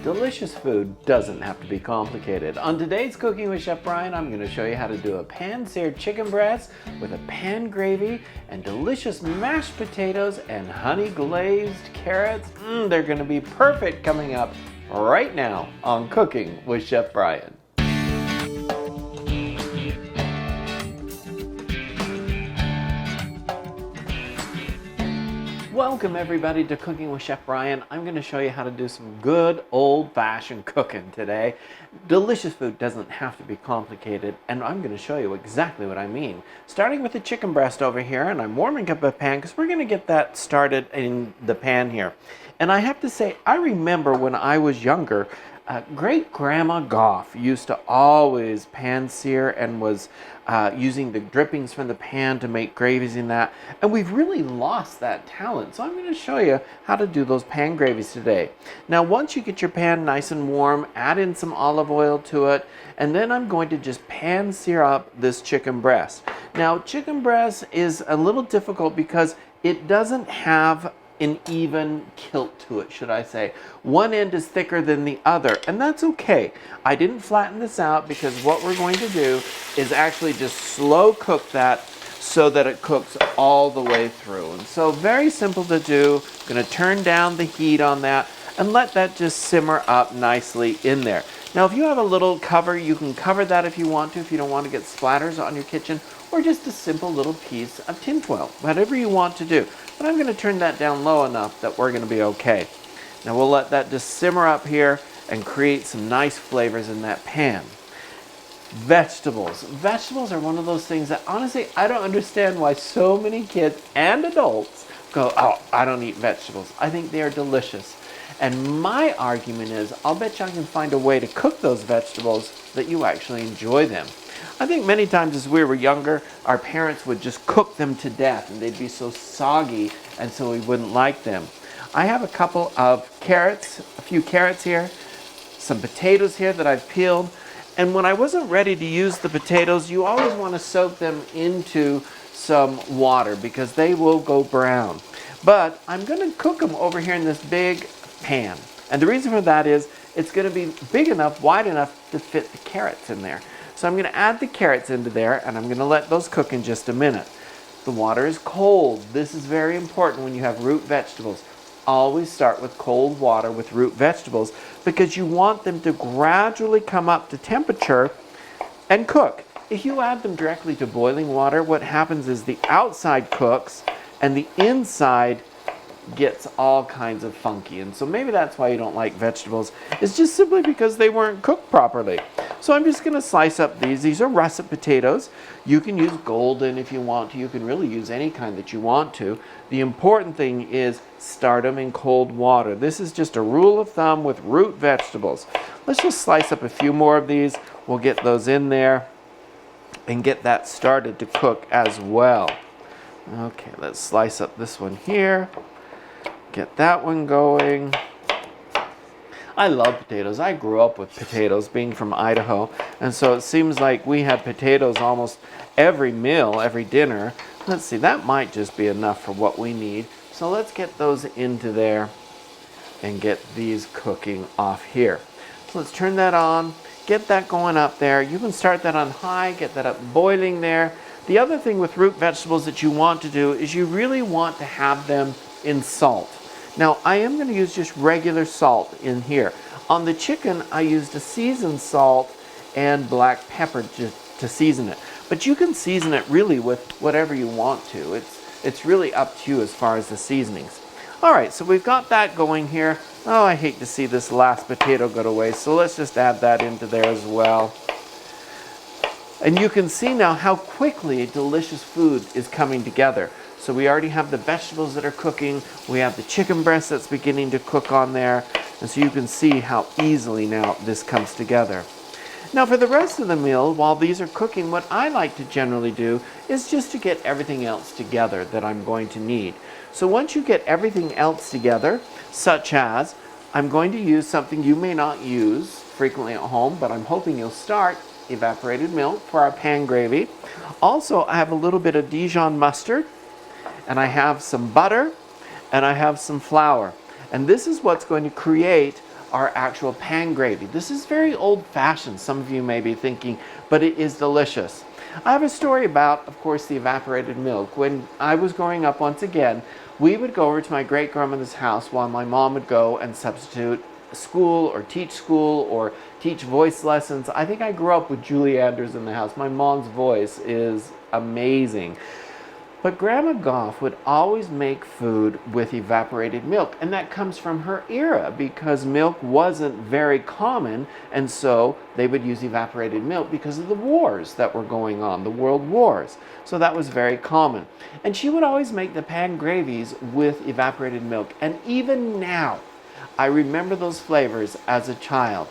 Delicious food doesn't have to be complicated. On today's Cooking with Chef Bryan, I'm going to show you how to do a pan-seared chicken breast with a pan gravy and delicious mashed potatoes and honey glazed carrots. They're going to be perfect coming up right now on Cooking with Chef Bryan. Welcome everybody to Cooking with Chef Bryan. I'm going to show you how to do some good old-fashioned cooking today. Delicious food doesn't have to be complicated, and I'm going to show you exactly what I mean. Starting with the chicken breast over here, and I'm warming up a pan because we're going to get that started in the pan here. And I have to say, I remember when I was younger, Great Grandma Goff used to always pan sear and was using the drippings from the pan to make gravies in that. And we've really lost that talent. So I'm going to show you how to do those pan gravies today. Now, once you get your pan nice and warm, add in some olive oil to it. And then I'm going to just pan sear up this chicken breast. Now, chicken breast is a little difficult because it doesn't have an even kilt to it, should I say. One end is thicker than the other, and that's okay. I didn't flatten this out because what we're going to do is actually just slow cook that so that it cooks all the way through. And so very simple to do. I'm going to turn down the heat on that and let that just simmer up nicely in there. Now, if you have a little cover, you can cover that if you want to, if you don't want to get splatters on your kitchen, or just a simple little piece of tinfoil, whatever you want to do. But I'm going to turn that down low enough that we're going to be okay. Now we'll let that just simmer up here and create some nice flavors in that pan. Vegetables. Vegetables are one of those things that honestly I don't understand why so many kids and adults go, oh, I don't eat vegetables. I think they are delicious. And my argument is, I'll bet you I can find a way to cook those vegetables that you actually enjoy them. I think many times as we were younger, our parents would just cook them to death and they'd be so soggy and so we wouldn't like them. I have a couple of carrots, a few carrots here, some potatoes here that I've peeled. And when I wasn't ready to use the potatoes, you always want to soak them into some water because they will go brown. But I'm going to cook them over here in this big pan. And the reason for that is it's going to be big enough, wide enough to fit the carrots in there. So I'm going to add the carrots into there and I'm going to let those cook in just a minute. The water is cold. This is very important when you have root vegetables. Always start with cold water with root vegetables because you want them to gradually come up to temperature and cook. If you add them directly to boiling water, what happens is the outside cooks and the inside gets all kinds of funky. And so maybe that's why you don't like vegetables. It's just simply because they weren't cooked properly. So I'm just going to slice up these. These are russet potatoes. You can use golden if you want to. You can really use any kind that you want to. The important thing is start them in cold water. This is just a rule of thumb with root vegetables. Let's just slice up a few more of these. We'll get those in there and get that started to cook as well. Okay, let's slice up this one here. Get that one going. I love potatoes. I grew up with potatoes, being from Idaho, and so it seems like we had potatoes almost every meal, every dinner. Let's see, that might just be enough for what we need. So let's get those into there and get these cooking off here. So let's turn that on, get that going up there. You can start that on high, get that up boiling there. The other thing with root vegetables that you want to do is you really want to have them in salt. Now, I am going to use just regular salt in here. On the chicken, I used a seasoned salt and black pepper to season it. But you can season it really with whatever you want to. It's really up to you as far as the seasonings. All right, so we've got that going here. Oh, I hate to see this last potato go to waste, so let's just add that into there as well. And you can see now how quickly delicious food is coming together. So we already have the vegetables that are cooking. We have the chicken breast that's beginning to cook on there. And so you can see how easily now this comes together. Now for the rest of the meal, while these are cooking, what I like to generally do is just to get everything else together that I'm going to need. So once you get everything else together, such as I'm going to use something you may not use frequently at home, but I'm hoping you'll start, evaporated milk for our pan gravy. Also, I have a little bit of Dijon mustard, and I have some butter, and I have some flour. And this is what's going to create our actual pan gravy. This is very old-fashioned, some of you may be thinking, but it is delicious. I have a story about, of course, the evaporated milk. When I was growing up, once again, we would go over to my great-grandmother's house while my mom would go and substitute school or teach voice lessons. I think I grew up with Julie Andrews in the house. My mom's voice is amazing. But Grandma Goff would always make food with evaporated milk, and that comes from her era because milk wasn't very common, and so they would use evaporated milk because of the wars that were going on, the world wars. So that was very common. And she would always make the pan gravies with evaporated milk, and even now, I remember those flavors as a child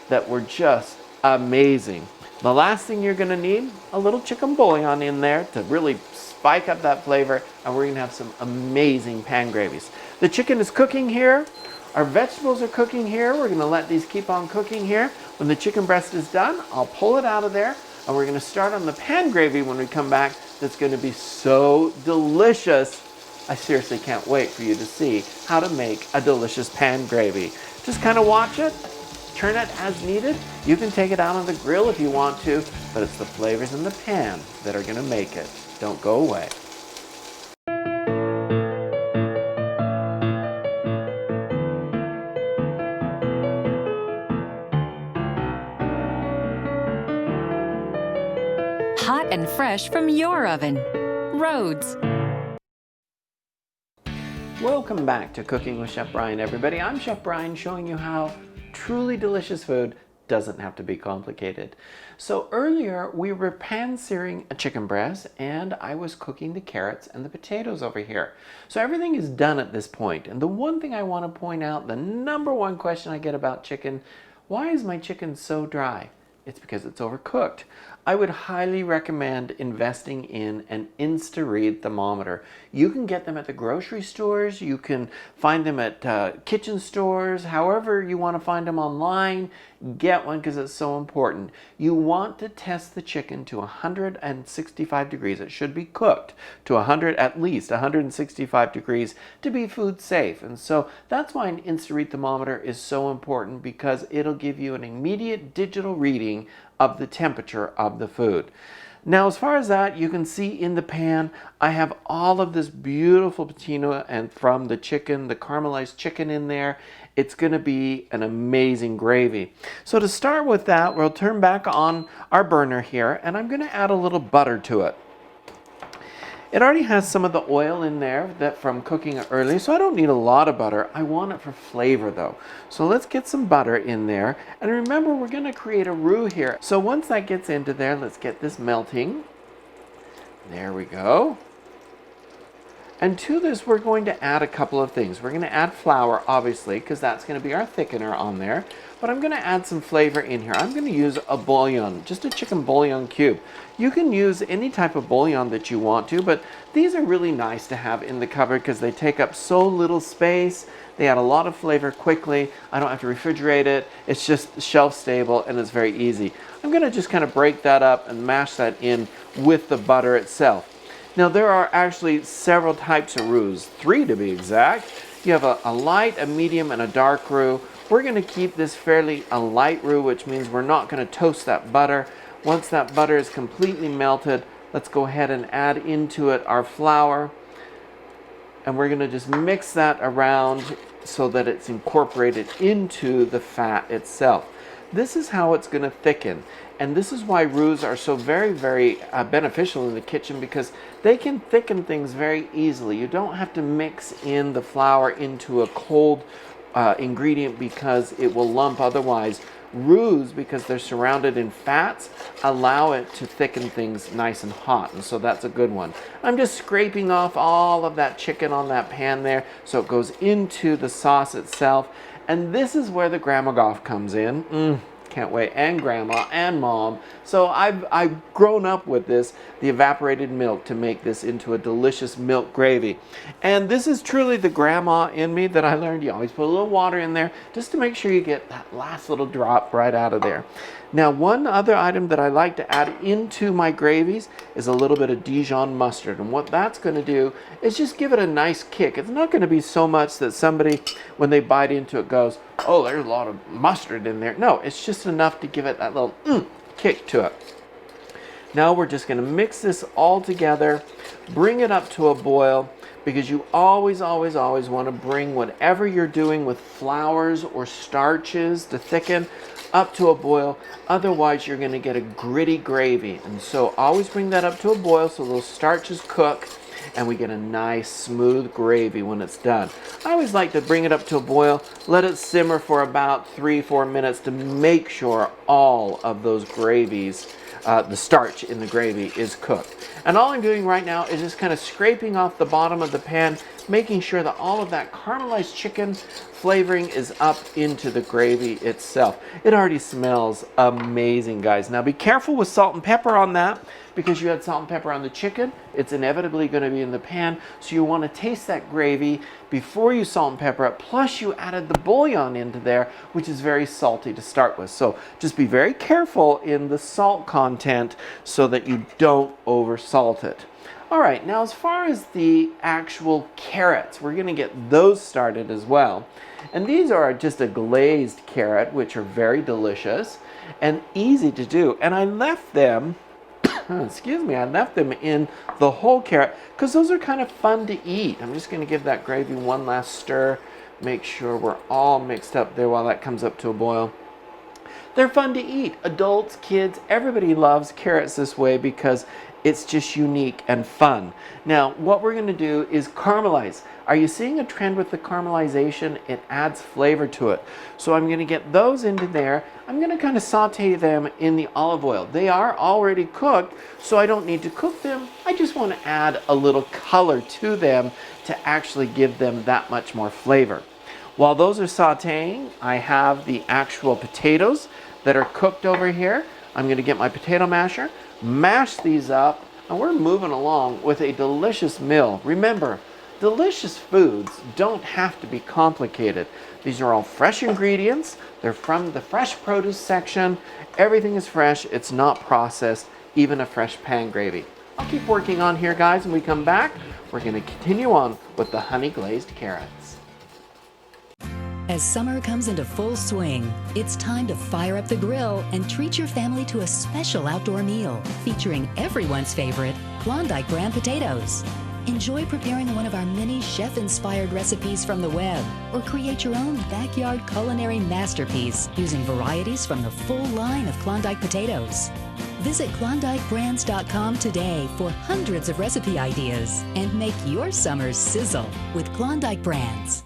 that were just amazing. The last thing you're gonna need, a little chicken bouillon in there to really spike up that flavor, and we're gonna have some amazing pan gravies. The chicken is cooking here. Our vegetables are cooking here. We're gonna let these keep on cooking here. When the chicken breast is done, I'll pull it out of there, and we're gonna start on the pan gravy when we come back. That's gonna be so delicious. I seriously can't wait for you to see how to make a delicious pan gravy. Just kind of watch it, turn it as needed. You can take it out on the grill if you want to, but it's the flavors in the pan that are gonna make it. Don't go away. Hot and fresh from your oven. Rhodes. Welcome back to Cooking with Chef Bryan, everybody. I'm Chef Bryan, showing you how truly delicious food doesn't have to be complicated. So earlier we were pan searing a chicken breast, and I was cooking the carrots and the potatoes over here. So everything is done at this point. And the one thing I want to point out, the number one question I get about chicken, why is my chicken so dry? It's because it's overcooked. I would highly recommend investing in an Insta-Read thermometer. You can get them at the grocery stores, you can find them at kitchen stores, however you want to find them online, get one because it's so important. You want to test the chicken to 165 degrees. It should be cooked to at least 165 degrees to be food safe. And so that's why an Insta-Read thermometer is so important, because it'll give you an immediate digital reading of the temperature of the food. Now, as far as that, you can see in the pan, I have all of this beautiful patina and from the chicken, the caramelized chicken in there. It's gonna be an amazing gravy. So to start with that, we'll turn back on our burner here, and I'm gonna add a little butter to it. It already has some of the oil in there that from cooking it earlier, so I don't need a lot of butter. I want it for flavor though. So let's get some butter in there. And remember, we're gonna create a roux here. So once that gets into there, let's get this melting. There we go. And to this, we're going to add a couple of things. We're gonna add flour, obviously, because that's gonna be our thickener on there. But I'm gonna add some flavor in here. I'm gonna use a bouillon, just a chicken bouillon cube. You can use any type of bouillon that you want to, but these are really nice to have in the cupboard because they take up so little space. They add a lot of flavor quickly. I don't have to refrigerate it. It's just shelf stable and it's very easy. I'm gonna just kind of break that up and mash that in with the butter itself. Now there are actually several types of roux, 3 to be exact. You have a light, a medium, and a dark roux. We're gonna keep this fairly a light roux, which means we're not gonna toast that butter. Once that butter is completely melted, let's go ahead and add into it our flour. And we're gonna just mix that around so that it's incorporated into the fat itself. This is how it's gonna thicken. And this is why roux are so very, very beneficial in the kitchen, because they can thicken things very easily. You don't have to mix in the flour into a cold ingredient because it will lump otherwise. Roux, because they're surrounded in fats, allow it to thicken things nice and hot, and so that's a good one. I'm just scraping off all of that chicken on that pan there so it goes into the sauce itself. And this is where the Grandma Goff comes in. Can't wait. And Grandma and Mom. So I've grown up with this, the evaporated milk, to make this into a delicious milk gravy. And this is truly the grandma in me that I learned. You always put a little water in there just to make sure you get that last little drop right out of there. Now, one other item that I like to add into my gravies is a little bit of Dijon mustard. And what that's going to do is just give it a nice kick. It's not going to be so much that somebody, when they bite into it, goes, oh, there's a lot of mustard in there. No, it's just enough to give it that little kick to it. Now we're just going to mix this all together, bring it up to a boil, because you always, always, always want to bring whatever you're doing with flours or starches to thicken up to a boil. Otherwise, you're going to get a gritty gravy. And so always bring that up to a boil so those starches cook and we get a nice smooth gravy when it's done. I always like to bring it up to a boil, let it simmer for about 3-4 minutes to make sure all of those gravies, the starch in the gravy is cooked. And all I'm doing right now is just kind of scraping off the bottom of the pan, making sure that all of that caramelized chicken flavoring is up into the gravy itself. It already smells amazing, guys. Now be careful with salt and pepper on that, because you had salt and pepper on the chicken. It's inevitably going to be in the pan, so you want to taste that gravy before you salt and pepper it. Plus you added the bouillon into there, which is very salty to start with. So just be very careful in the salt content so that you don't over salt it. All right, now as far as the actual carrots, we're going to get those started as well. And these are just a glazed carrot, which are very delicious and easy to do. And I left them, excuse me, I left them in the whole carrot because those are kind of fun to eat. I'm just going to give that gravy one last stir, make sure we're all mixed up there while that comes up to a boil. They're fun to eat. Adults, kids, everybody loves carrots this way because it's just unique and fun. Now, what we're going to do is caramelize. Are you seeing a trend with the caramelization? It adds flavor to it. So I'm going to get those into there. I'm going to kind of saute them in the olive oil. They are already cooked, so I don't need to cook them. I just want to add a little color to them to actually give them that much more flavor. While those are sauteing, I have the actual potatoes that are cooked over here. I'm going to get my potato masher, mash these up, and we're moving along with a delicious meal. Remember, delicious foods don't have to be complicated. These are all fresh ingredients. They're from the fresh produce section. Everything is fresh. It's not processed, even a fresh pan gravy. I'll keep working on here, guys. When we come back, we're going to continue on with the honey glazed carrots. As summer comes into full swing, it's time to fire up the grill and treat your family to a special outdoor meal featuring everyone's favorite Klondike brand potatoes. Enjoy preparing one of our many chef-inspired recipes from the web, or create your own backyard culinary masterpiece using varieties from the full line of Klondike potatoes. Visit KlondikeBrands.com today for hundreds of recipe ideas and make your summer sizzle with Klondike Brands.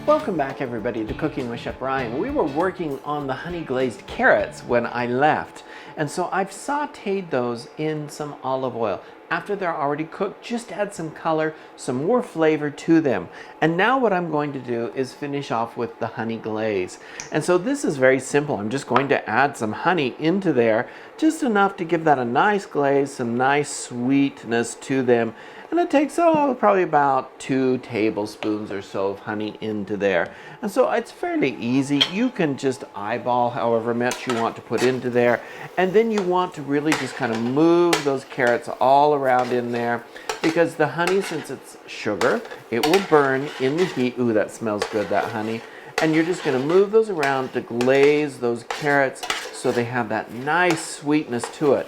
Welcome back, everybody, to Cooking with Chef Bryan. We were working on the honey glazed carrots when I left, and so I've sauteed those in some olive oil. After they're already cooked, just add some color, some more flavor to them. And now what I'm going to do is finish off with the honey glaze. And so this is very simple. I'm just going to add some honey into there, just enough to give that a nice glaze, some nice sweetness to them. And it takes, probably about 2 tablespoons or so of honey into there. And so it's fairly easy. You can just eyeball however much you want to put into there. And then you want to really just kind of move those carrots all around in there, because the honey, since it's sugar, it will burn in the heat. Ooh, that smells good, that honey. And you're just going to move those around to glaze those carrots so they have that nice sweetness to it.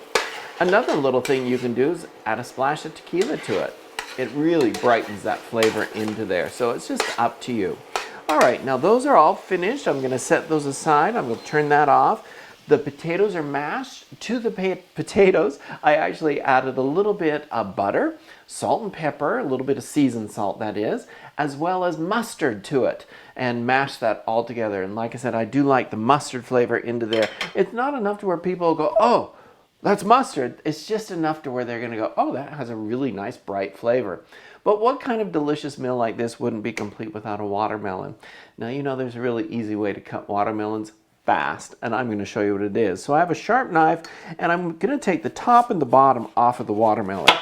Another little thing you can do is add a splash of tequila to it. It really brightens that flavor into there. So it's just up to you. All right, now those are all finished. I'm going to set those aside. I'm going to turn that off. The potatoes are mashed. To the potatoes, I actually added a little bit of butter, salt and pepper, a little bit of seasoned salt, that is, as well as mustard to it, and mashed that all together. And like I said, I do like the mustard flavor into there. It's not enough to where people go, oh, that's mustard. It's just enough to where they're going to go, oh, that has a really nice bright flavor. But what kind of delicious meal like this wouldn't be complete without a watermelon? Now, you know there's a really easy way to cut watermelons fast, and I'm going to show you what it is. So I have a sharp knife, and I'm going to take the top and the bottom off of the watermelon.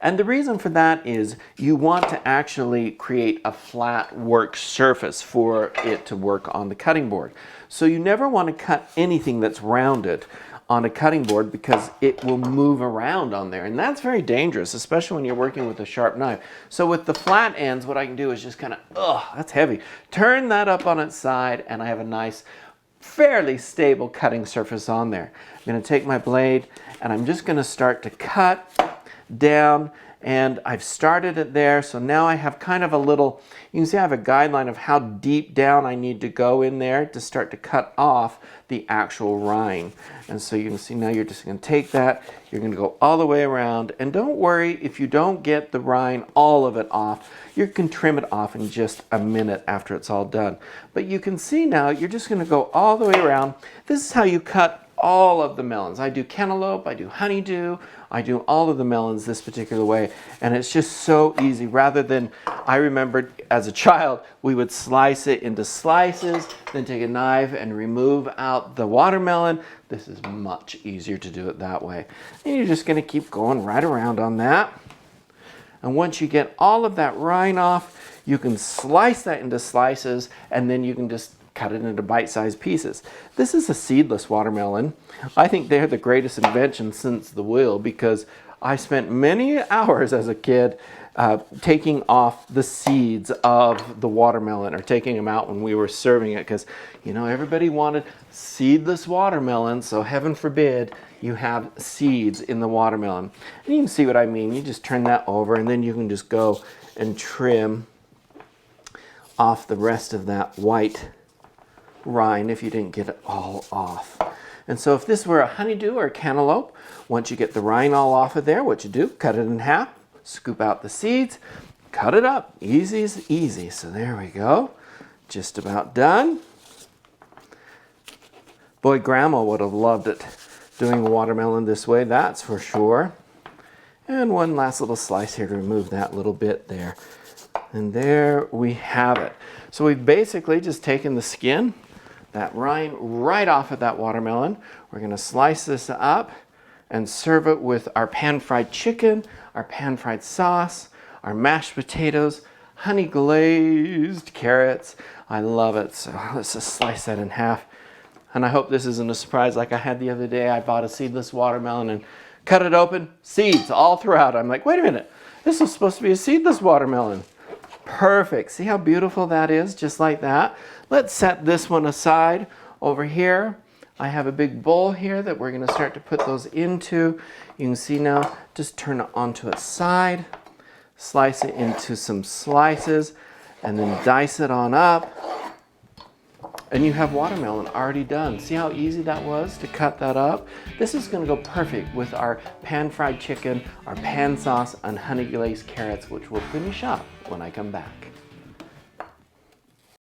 And the reason for that is you want to actually create a flat work surface for it to work on the cutting board. So you never want to cut anything that's rounded on a cutting board because it will move around on there. And that's very dangerous, especially when you're working with a sharp knife. So with the flat ends, what I can do is just kind of, that's heavy. Turn that up on its side, and I have a nice, fairly stable cutting surface on there. I'm going to take my blade, and I'm just going to start to cut down. And I've started it there, so now I have kind of a little, you can see I have a guideline of how deep down I need to go in there to start to cut off the actual rind. And so you can see now you're just going to take that, you're going to go all the way around, and don't worry if you don't get the rind, all of it off. You can trim it off in just a minute after it's all done. But you can see now you're just going to go all the way around. This is how you cut all of the melons. I do cantaloupe, I do honeydew, I do all of the melons this particular way, and it's just so easy. Rather than, I remembered as a child, we would slice it into slices, then take a knife and remove out the watermelon. This is much easier to do it that way. And you're just going to keep going right around on that. And once you get all of that rind off, you can slice that into slices, and then you can just cut it into bite-sized pieces. This is a seedless watermelon. I think they're the greatest invention since the wheel, because I spent many hours as a kid taking off the seeds of the watermelon, or taking them out when we were serving it, because you know everybody wanted seedless watermelon, so heaven forbid you have seeds in the watermelon. And you can see what I mean. You just turn that over, and then you can just go and trim off the rest of that white rind if you didn't get it all off. And so if this were a honeydew or a cantaloupe, once you get the rind all off of there, what you do, cut it in half, scoop out the seeds, cut it up. Easy as easy. So there we go. Just about done. Boy, Grandma would have loved it, doing a watermelon this way, that's for sure. And one last little slice here to remove that little bit there. And there we have it. So we've basically just taken the skin, that rind right off of that watermelon. We're going to slice this up and serve it with our pan-fried chicken, our pan-fried sauce, our mashed potatoes, honey glazed carrots. I love it. So let's just slice that in half. And I hope this isn't a surprise like I had the other day. I bought a seedless watermelon and cut it open, seeds all throughout. I'm like, wait a minute, this is supposed to be a seedless watermelon. Perfect. See how beautiful that is? Just like that. Let's set this one aside over here. I have a big bowl here that we're going to start to put those into. You can see now, just turn it onto its side, slice it into some slices, and then dice it on up. And you have watermelon already done. See how easy that was to cut that up? This is going to go perfect with our pan-fried chicken, our pan sauce, and honey glazed carrots, which we'll finish up when I come back.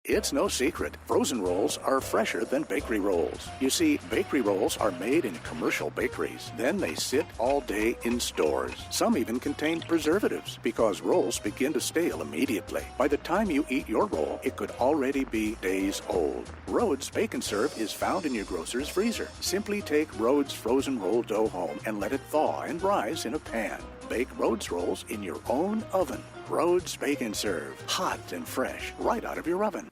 It's no secret, frozen rolls are fresher than bakery rolls. You see, bakery rolls are made in commercial bakeries. Then they sit all day in stores. Some even contain preservatives because rolls begin to stale immediately. By the time you eat your roll, it could already be days old. Rhodes Bake and Serve is found in your grocer's freezer. Simply take Rhodes frozen roll dough home and let it thaw and rise in a pan. Bake Rhodes rolls in your own oven. Rhodes Bake and Serve, hot and fresh, right out of your oven.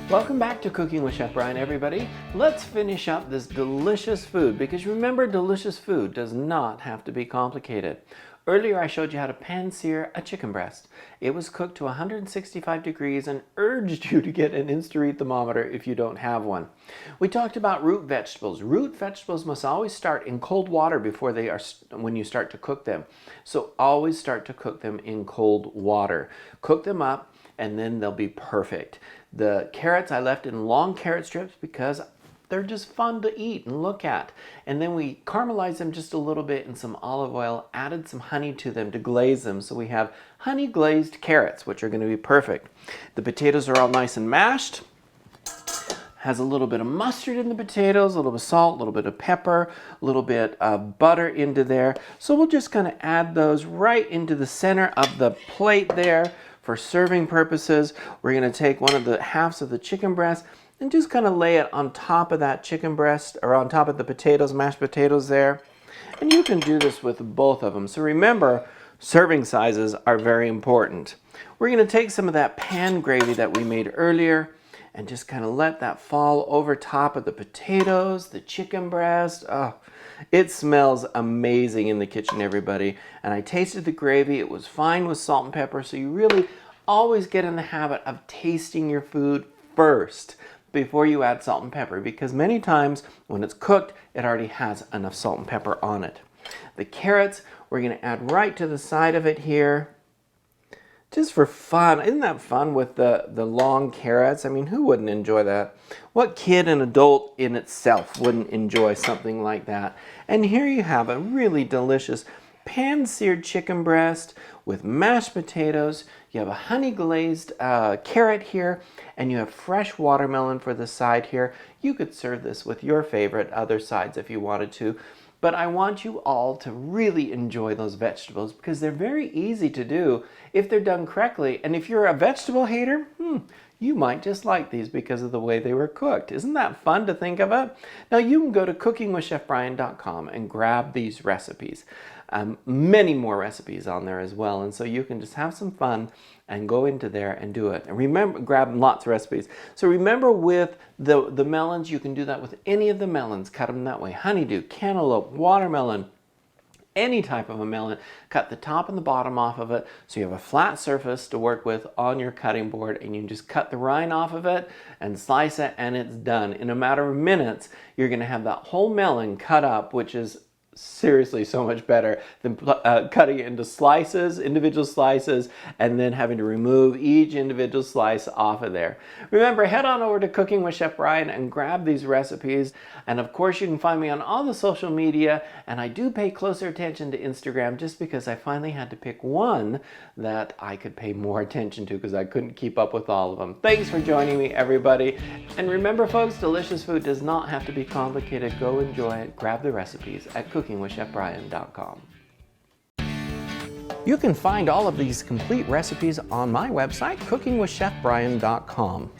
Welcome back to Cooking with Chef Bryan, everybody. Let's finish up this delicious food, because remember, delicious food does not have to be complicated. Earlier I showed you how to pan-sear a chicken breast. It was cooked to 165 degrees and urged you to get an Insta-Read thermometer if you don't have one. We talked about root vegetables. Root vegetables must always start in cold water before they are, when you start to cook them. So always start to cook them in cold water. Cook them up and then they'll be perfect. The carrots I left in long carrot strips because they're just fun to eat and look at. And then we caramelized them just a little bit in some olive oil, added some honey to them to glaze them. So we have honey glazed carrots, which are going to be perfect. The potatoes are all nice and mashed. Has a little bit of mustard in the potatoes, a little bit of salt, a little bit of pepper, a little bit of butter into there. So we'll just kind of add those right into the center of the plate there for serving purposes. We're going to take one of the halves of the chicken breast and just kind of lay it on top of that chicken breast, or on top of the potatoes, mashed potatoes there. And you can do this with both of them. So remember, serving sizes are very important. We're going to take some of that pan gravy that we made earlier, and just kind of let that fall over top of the potatoes, the chicken breast. Oh, it smells amazing in the kitchen, everybody. And I tasted the gravy. It was fine with salt and pepper, so you really always get in the habit of tasting your food first before you add salt and pepper, because many times when it's cooked, it already has enough salt and pepper on it. The carrots, we're going to add right to the side of it here, just for fun. Isn't that fun with the long carrots? I mean, who wouldn't enjoy that? What kid and adult in itself wouldn't enjoy something like that? And here you have a really delicious pan-seared chicken breast with mashed potatoes. You have a honey glazed carrot here, and you have fresh watermelon for the side here. You could serve this with your favorite other sides if you wanted to. But I want you all to really enjoy those vegetables because they're very easy to do if they're done correctly. And if you're a vegetable hater, you might just like these because of the way they were cooked. Isn't that fun to think of it? Now you can go to cookingwithchefbryan.com and grab these recipes. Many more recipes on there as well. And so you can just have some fun and go into there and do it. And remember, grab lots of recipes. So remember with the melons, you can do that with any of the melons. Cut them that way. Honeydew, cantaloupe, watermelon, any type of a melon. Cut the top and the bottom off of it so you have a flat surface to work with on your cutting board, and you can just cut the rind off of it and slice it, and it's done. In a matter of minutes, you're going to have that whole melon cut up, which is seriously so much better than cutting it into slices, individual slices, and then having to remove each individual slice off of there. Remember, head on over to Cooking with Chef Bryan and grab these recipes. And of course, you can find me on all the social media, and I do pay closer attention to Instagram just because I finally had to pick one that I could pay more attention to because I couldn't keep up with all of them. Thanks for joining me, everybody. And remember, folks, delicious food does not have to be complicated. Go enjoy it. Grab the recipes at cookingwithchefbryan.com. You can find all of these complete recipes on my website, cookingwithchefbryan.com.